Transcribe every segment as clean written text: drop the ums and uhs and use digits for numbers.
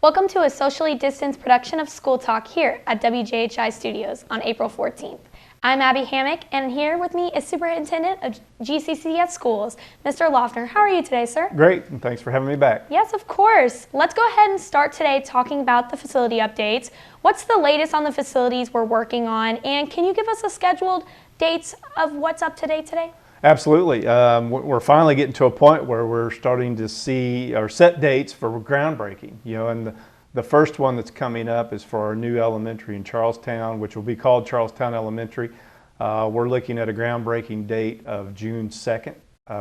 Welcome to a socially distanced production of School Talk here at WJHI Studios on April 14th. I'm Abby Hammock, and here with me is Superintendent of GCCS Schools, Mr. Loeffner. How are you today, sir? Great, and thanks for having me back. Yes, of course. Let's go ahead and start today talking about the facility updates. What's the latest on the facilities we're working on, and can you give us a scheduled dates of what's up to date today? Absolutely. We're finally getting to a point where we're starting to see or set dates for groundbreaking. And the first one that's coming up is for our new elementary in Charlestown, which will be called Charlestown Elementary. We're looking at a groundbreaking date of June 2nd,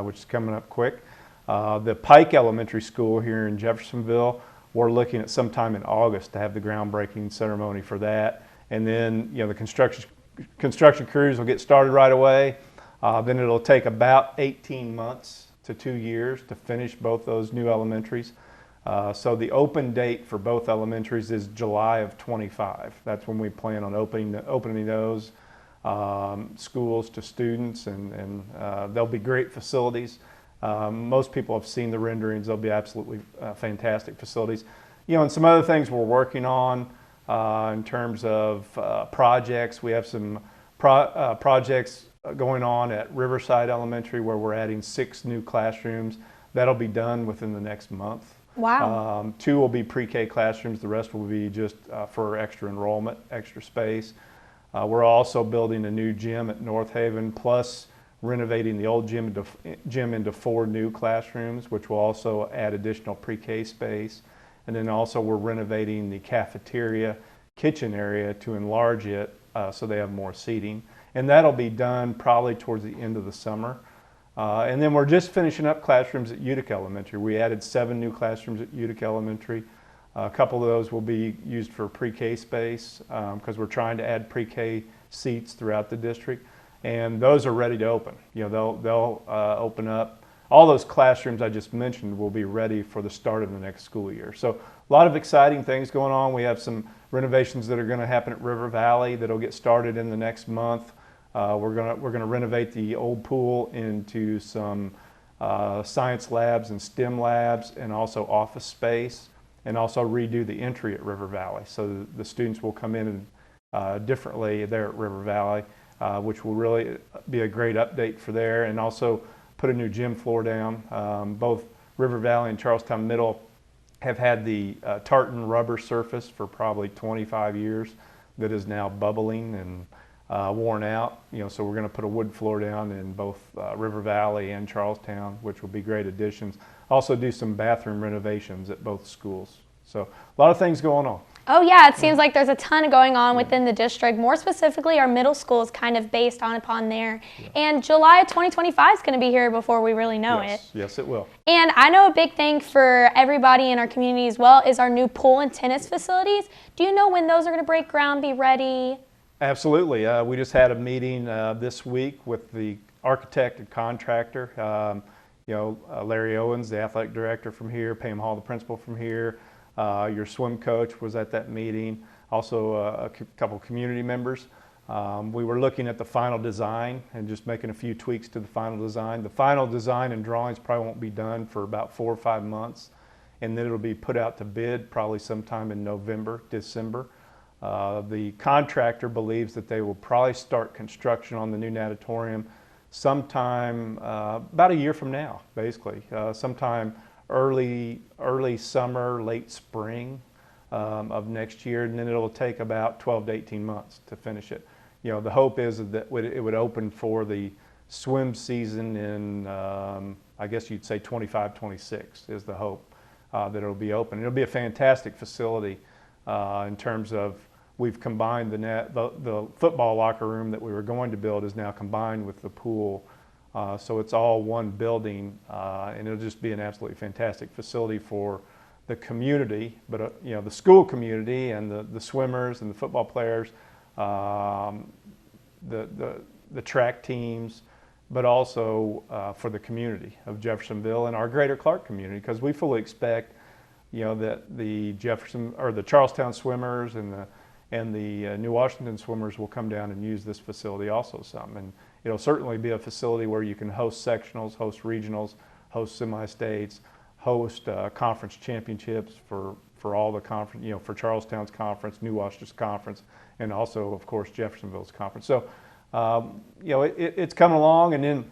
which is coming up quick. The Pike Elementary School here in Jeffersonville, we're looking at sometime in August to have the groundbreaking ceremony for that. And then, the construction crews will get started right away. Then it'll take about 18 months to 2 years to finish both those new elementaries. So the open date for both elementaries is July of 25. That's when we plan on opening those schools to students, and they'll be great facilities. Most people have seen the renderings. They'll be absolutely fantastic facilities. And some other things we're working on in terms of projects. We have some projects going on at Riverside Elementary where we're adding 6 new classrooms. That'll be done within the next month. Wow. 2 will be pre-K classrooms. The rest will be just for extra enrollment, extra space. We're also building a new gym at North Haven, plus renovating the old gym into 4 new classrooms, which will also add additional pre-K space. And then also we're renovating the cafeteria kitchen area to enlarge it so they have more seating. And that'll be done probably towards the end of the summer. And then we're just finishing up classrooms at Utica Elementary. We added 7 new classrooms at Utica Elementary. A couple of those will be used for pre-K space because we're trying to add pre-K seats throughout the district. And those are ready to open. They'll open up. All those classrooms I just mentioned will be ready for the start of the next school year. So a lot of exciting things going on. We have some renovations that are going to happen at River Valley that'll get started in the next month. We're gonna renovate the old pool into some science labs and STEM labs, and also office space, and also redo the entry at River Valley. So the students will come in differently there at River Valley, which will really be a great update for there, and also put a new gym floor down. Both River Valley and Charlestown Middle have had the tartan rubber surface for probably 25 years that is now bubbling and worn out. So we're going to put a wood floor down in both River Valley and Charlestown, which will be great additions. Also do some bathroom renovations at both schools. So a lot of things going on. Oh yeah, it seems like there's a ton going on within the district. More specifically, our middle school is kind of based upon there. Yeah. And July of 2025 is going to be here before we really know it. Yes, it will. And I know a big thing for everybody in our community as well is our new pool and tennis facilities. Do you know when those are going to break ground, be ready? Absolutely. We just had a meeting this week with the architect and contractor. Larry Owens, the athletic director from here, Pam Hall, the principal from here. Your swim coach was at that meeting. Also a couple community members. We were looking at the final design and just making a few tweaks to the final design. The final design and drawings probably won't be done for about 4 or 5 months, and then it'll be put out to bid probably sometime in November, December. The contractor believes that they will probably start construction on the new natatorium sometime about a year from now, basically. Sometime early summer, late spring of next year, and then it'll take about 12 to 18 months to finish it. The hope is that it would open for the swim season in, I guess you'd say 25, 26 is the hope that it'll be open. It'll be a fantastic facility in terms of we've combined the football locker room that we were going to build is now combined with the pool. So it's all one building, and it'll just be an absolutely fantastic facility for the community, but the school community and the swimmers and the football players, the track teams, but also for the community of Jeffersonville and our greater Clark community, because we fully expect that the Charlestown swimmers and the New Washington swimmers will come down and use this facility also some. And it'll certainly be a facility where you can host sectionals, host regionals, host semi-states, host conference championships for for all the conference, for Charlestown's conference, New Washington's conference, and also, of course, Jeffersonville's conference. So, it's coming along. And then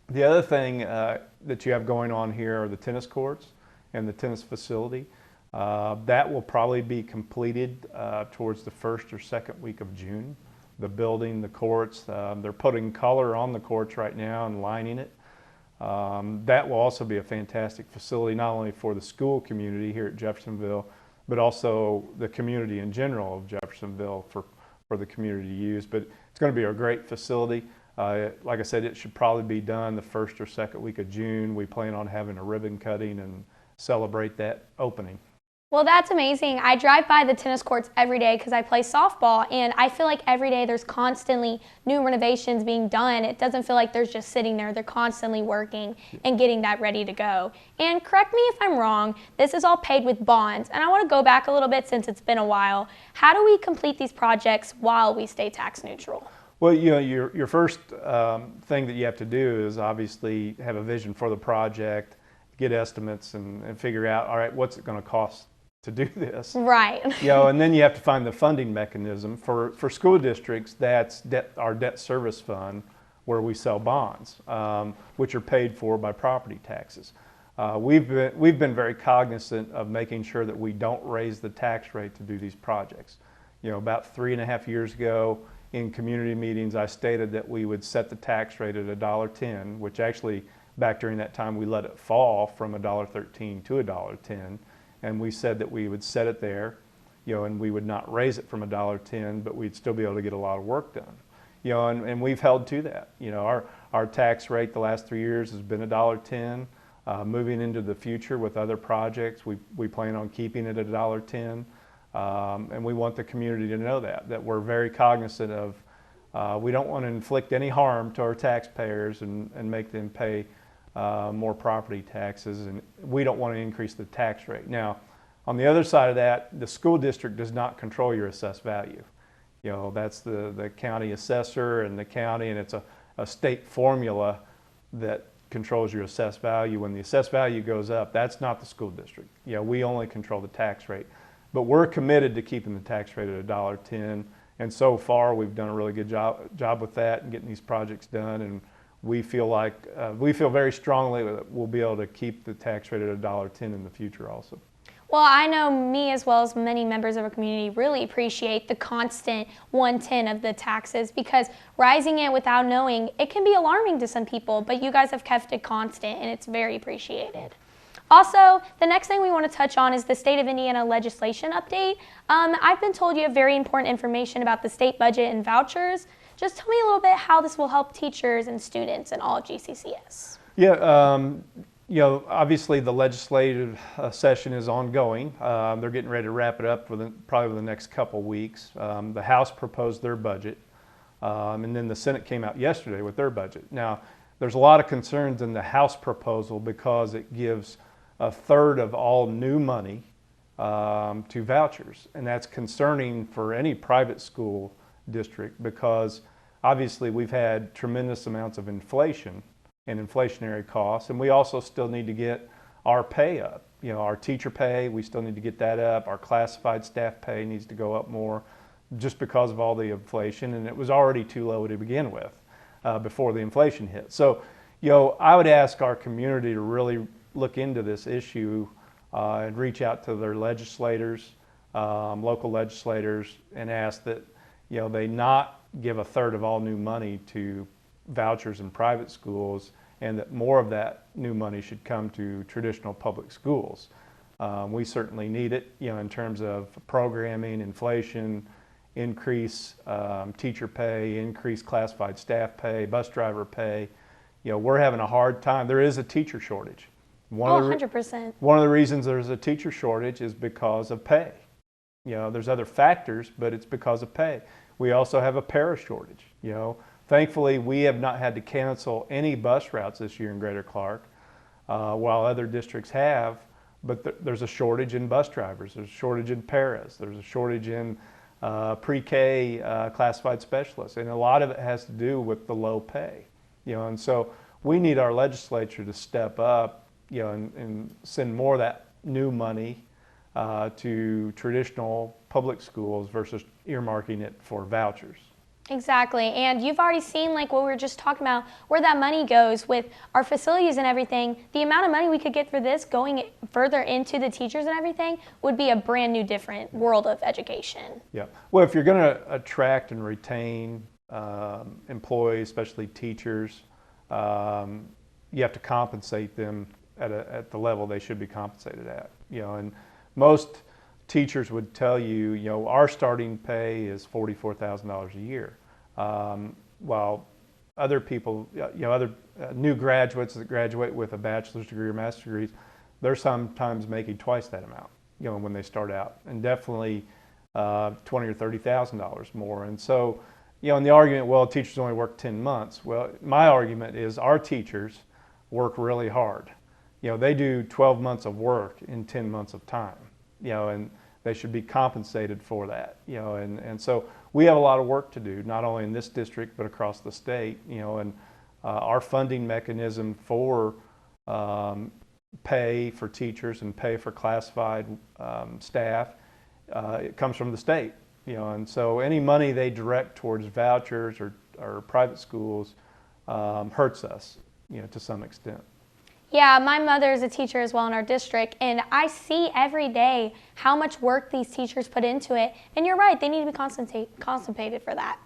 the other thing that you have going on here are the tennis courts and the tennis facility. That will probably be completed towards the first or second week of June. The building, the courts, they're putting color on the courts right now and lining it. That will also be a fantastic facility, not only for the school community here at Jeffersonville, but also the community in general of Jeffersonville for the community to use. But it's going to be a great facility. Like I said, it should probably be done the first or second week of June. We plan on having a ribbon cutting and celebrate that opening. Well, that's amazing. I drive by the tennis courts every day because I play softball, and I feel like every day there's constantly new renovations being done. It doesn't feel like there's just sitting there. They're constantly working and getting that ready to go. And correct me if I'm wrong, this is all paid with bonds. And I want to go back a little bit since it's been a while. How do we complete these projects while we stay tax neutral? Well, your first thing that you have to do is obviously have a vision for the project, get estimates, and figure out, all right, what's it going to cost to do this? Right. And then you have to find the funding mechanism. For school districts, that's our debt service fund, where we sell bonds, which are paid for by property taxes. We've been very cognizant of making sure that we don't raise the tax rate to do these projects. About 3.5 years ago in community meetings, I stated that we would set the tax rate at $1.10, which actually back during that time we let it fall from $1.13 to $1.10. And we said that we would set it there, and we would not raise it from $1.10, but we'd still be able to get a lot of work done. And we've held to that. Our tax rate the last 3 years has been $1.10. Moving into the future with other projects, we plan on keeping it at $1.10. And we want the community to know that we're very cognizant of, we don't want to inflict any harm to our taxpayers and make them pay more property taxes, and we don't want to increase the tax rate. Now, on the other side of that, the school district does not control your assessed value. That's the county assessor and the county, and it's a state formula that controls your assessed value. When the assessed value goes up, that's not the school district. We only control the tax rate. But we're committed to keeping the tax rate at $1.10, and so far we've done a really good job with that and getting these projects done. And we feel very strongly that we'll be able to keep the tax rate at $1.10 in the future also. Well, I know me as well as many members of our community really appreciate the constant 110 of the taxes, because rising it without knowing, it can be alarming to some people, but you guys have kept it constant and it's very appreciated. Also, the next thing we want to touch on is the state of Indiana legislation update. I've been told you have very important information about the state budget and vouchers. Just tell me a little bit how this will help teachers and students in all of GCCS. Yeah, obviously the legislative session is ongoing. They're getting ready to wrap it up probably the next couple weeks. The House proposed their budget, and then the Senate came out yesterday with their budget. Now, there's a lot of concerns in the House proposal because it gives 1/3 of all new money to vouchers, and that's concerning for any private school district, because obviously we've had tremendous amounts of inflation and inflationary costs, and we also still need to get our pay up. Our teacher pay, we still need to get that up. Our classified staff pay needs to go up more just because of all the inflation, and it was already too low to begin with before the inflation hit. So I would ask our community to really look into this issue and reach out to their legislators, local legislators, and ask that they not give 1/3 of all new money to vouchers in private schools, and that more of that new money should come to traditional public schools. We certainly need it, in terms of programming, inflation, increase teacher pay, increase classified staff pay, bus driver pay. We're having a hard time. There is a teacher shortage. 100%. One of the reasons there's a teacher shortage is because of pay. There's other factors, but it's because of pay. We also have a para shortage. Thankfully, we have not had to cancel any bus routes this year in Greater Clark, while other districts have, but there's a shortage in bus drivers, there's a shortage in paras, there's a shortage in pre-K classified specialists, and a lot of it has to do with the low pay. And so we need our legislature to step up, and send more of that new money to traditional public schools versus earmarking it for vouchers. Exactly. And you've already seen, like what we were just talking about, where that money goes with our facilities and everything. The amount of money we could get for this going further into the teachers and everything would be a brand new different world of education. Yeah. Well, if you're going to attract and retain employees, especially teachers, you have to compensate them at the level they should be compensated at. And most teachers would tell you, our starting pay is $44,000 a year, while other people, other new graduates that graduate with a bachelor's degree or master's degrees, they're sometimes making twice that amount, when they start out, and definitely $20,000 or $30,000 more. And so, and the argument, well, teachers only work 10 months. Well, my argument is our teachers work really hard. They do 12 months of work in 10 months of time, and they should be compensated for that, and so we have a lot of work to do, not only in this district, but across the state, and our funding mechanism for pay for teachers and pay for classified staff, it comes from the state, and so any money they direct towards vouchers or private schools hurts us, to some extent. Yeah, my mother is a teacher as well in our district, and I see every day how much work these teachers put into it. And you're right, they need to be compensated for that.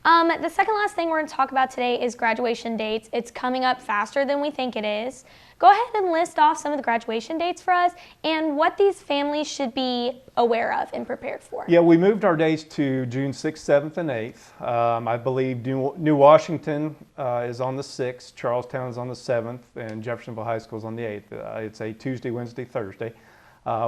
The second last thing we're going to talk about today is graduation dates. It's coming up faster than we think it is. Go ahead and list off some of the graduation dates for us and what these families should be aware of and prepared for. Yeah, we moved our dates to June 6th, 7th, and 8th. I believe New Washington is on the 6th, Charlestown is on the 7th, and Jeffersonville High School is on the 8th. It's a Tuesday, Wednesday, Thursday.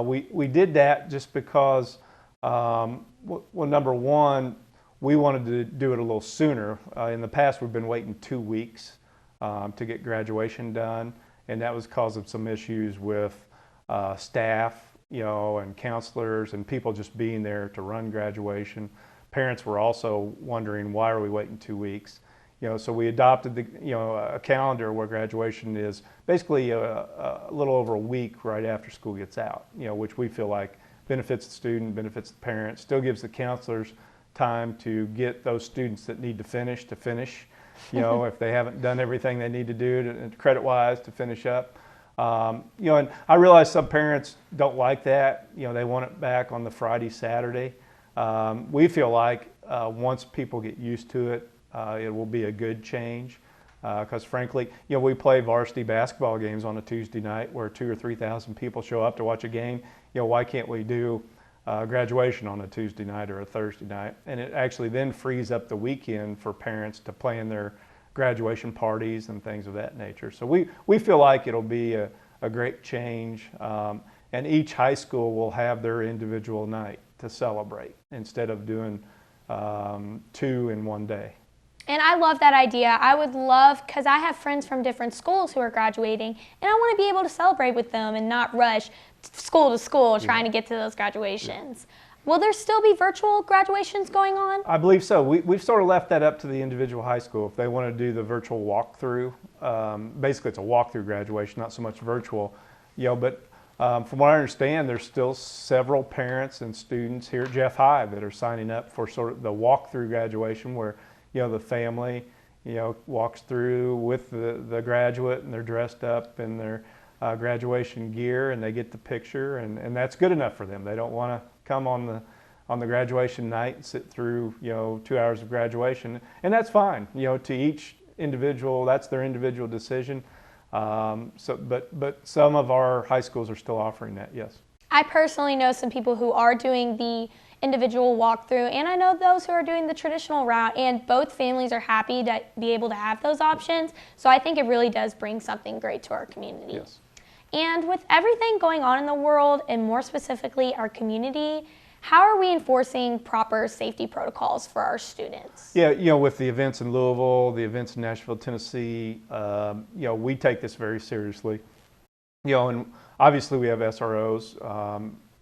We did that just because, well, number one, we wanted to do it a little sooner. In the past, we've been waiting 2 weeks to get graduation done, and that was because of some issues with staff, and counselors and people just being there to run graduation. Parents were also wondering, why are we waiting 2 weeks? So we adopted a calendar where graduation is basically a little over a week right after school gets out, which we feel like benefits the student, benefits the parent, still gives the counselors time to get those students that need to finish, if they haven't done everything they need to do credit-wise to finish up. And I realize some parents don't like that. They want it back on the Friday, Saturday. We feel like once people get used to it, it will be a good change. Because frankly, we play varsity basketball games on a Tuesday night where 2,000 or 3,000 people show up to watch a game. Why can't we do graduation on a Tuesday night or a Thursday night? And it actually then frees up the weekend for parents to plan their graduation parties and things of that nature. So we feel like it'll be a great change, and each high school will have their individual night to celebrate instead of doing 2 in one day. And I love that idea. I would love, because I have friends from different schools who are graduating, and I want to be able to celebrate with them and not rush school to school trying to get to those graduations. Will there still be virtual graduations going on? I believe so. We've sort of left that up to the individual high school if they want to do the virtual walkthrough. Basically, it's a walkthrough graduation, not so much virtual. But from what I understand, there's still several parents and students here at Jeff High that are signing up for sort of the walkthrough graduation where the family walks through with the graduate and they're dressed up in their graduation gear and they get the picture, and that's good enough for them. They don't want to come on the graduation night and sit through 2 hours of graduation, and that's fine. To each individual, that's their individual decision. But some of our high schools are still offering that. Yes. I personally know some people who are doing the individual walkthrough, and I know those who are doing the traditional route, and both families are happy to be able to have those options. So I think it really does bring something great to our community. Yes. And with everything going on in the world, and more specifically our community, how are we enforcing proper safety protocols for our students? Yeah, with the events in Louisville, the events in Nashville, Tennessee, we take this very seriously. And obviously we have SROs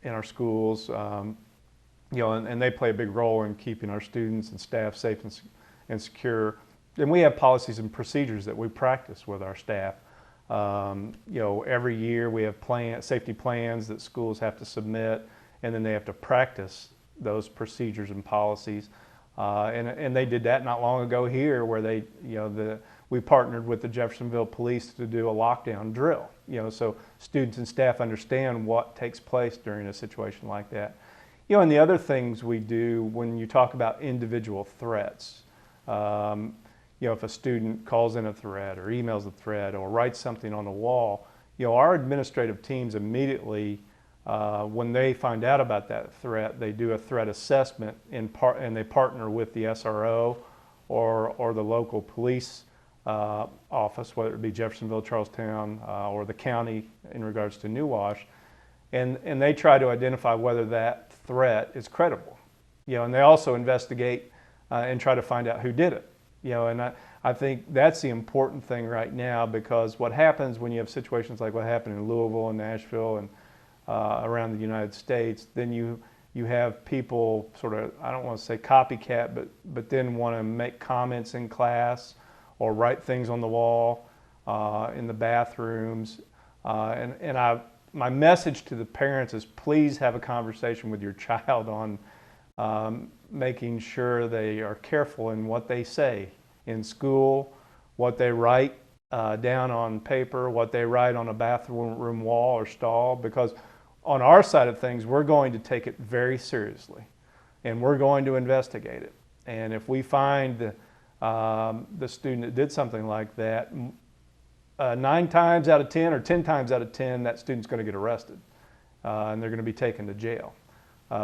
in our schools, and they play a big role in keeping our students and staff safe and secure. And we have policies and procedures that we practice with our staff. Every year we have safety plans that schools have to submit, and then they have to practice those procedures and policies. And they did that not long ago here, where we partnered with the Jeffersonville Police to do a lockdown drill. So students and staff understand what takes place during a situation like that. And the other things we do when you talk about individual threats, if a student calls in a threat or emails a threat or writes something on the wall, our administrative teams immediately, when they find out about that threat, they do a threat assessment and they partner with the SRO or the local police office, whether it be Jeffersonville, Charlestown, or the county in regards to New Wash, and they try to identify whether that threat is credible. And they also investigate and try to find out who did it. And I think that's the important thing right now, because what happens when you have situations like what happened in Louisville and Nashville and around the United States, then you have people sort of, I don't want to say copycat, but then want to make comments in class or write things on the wall, in the bathrooms. My message to the parents is, please have a conversation with your child on making sure they are careful in what they say in school, what they write down on paper, what they write on a bathroom wall or stall, because on our side of things, we're going to take it very seriously, and we're going to investigate it. And if we find the student that did something like that, 9 times out of 10 or 10 times out of 10, that student's going to get arrested, and they're going to be taken to jail,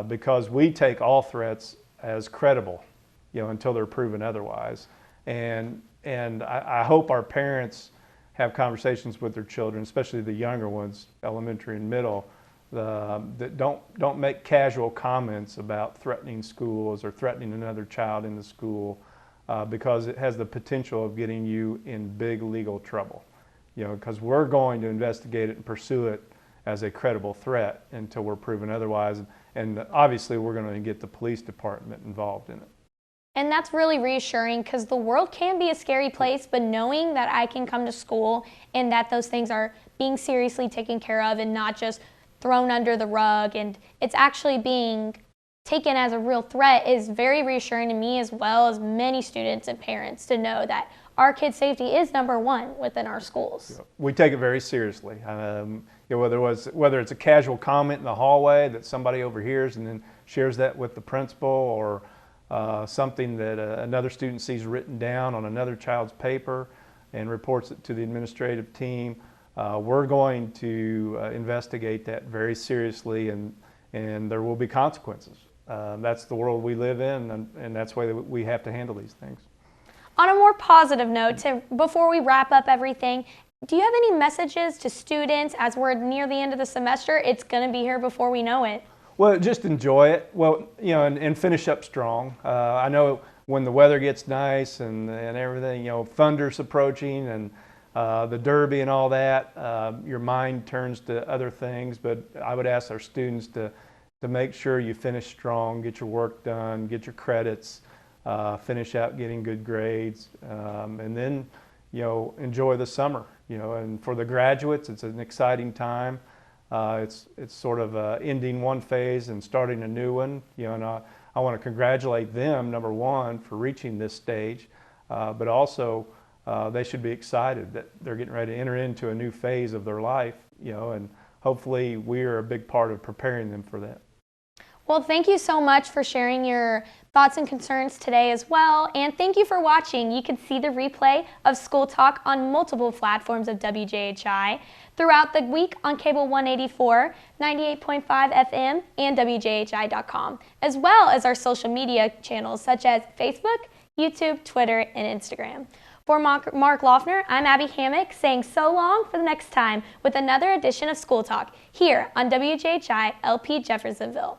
because we take all threats as credible, until they're proven otherwise. And I hope our parents have conversations with their children, especially the younger ones, elementary and middle, that don't make casual comments about threatening schools or threatening another child in the school, because it has the potential of getting you in big legal trouble. Because we're going to investigate it and pursue it as a credible threat until we're proven otherwise. And obviously we're going to get the police department involved in it. And that's really reassuring, because the world can be a scary place, but knowing that I can come to school and that those things are being seriously taken care of and not just thrown under the rug, and it's actually being taken as a real threat, is very reassuring to me, as well as many students and parents, to know that our kids' safety is number one within our schools. We take it very seriously. Whether it's a casual comment in the hallway that somebody overhears and then shares that with the principal, or something that another student sees written down on another child's paper and reports it to the administrative team, we're going to investigate that very seriously, and there will be consequences. That's the world we live in, and that's the way that we have to handle these things. On a more positive note, before we wrap up everything, do you have any messages to students as we're near the end of the semester? It's going to be here before we know it. Well, just enjoy it. Well, and finish up strong. I know when the weather gets nice and everything, thunder's approaching and the Derby and all that, your mind turns to other things. But I would ask our students to make sure you finish strong, get your work done, get your credits, finish out getting good grades, and then enjoy the summer. And for the graduates, it's an exciting time. It's sort of ending one phase and starting a new one. And I want to congratulate them, number one, for reaching this stage, but also they should be excited that they're getting ready to enter into a new phase of their life. And hopefully we are a big part of preparing them for that. Well, thank you so much for sharing your thoughts and concerns today as well. And thank you for watching. You can see the replay of School Talk on multiple platforms of WJHI throughout the week on Cable 184, 98.5 FM, and WJHI.com, as well as our social media channels such as Facebook, YouTube, Twitter, and Instagram. For Mark Loeffner, I'm Abby Hammock, saying so long for the next time with another edition of School Talk here on WJHI LP Jeffersonville.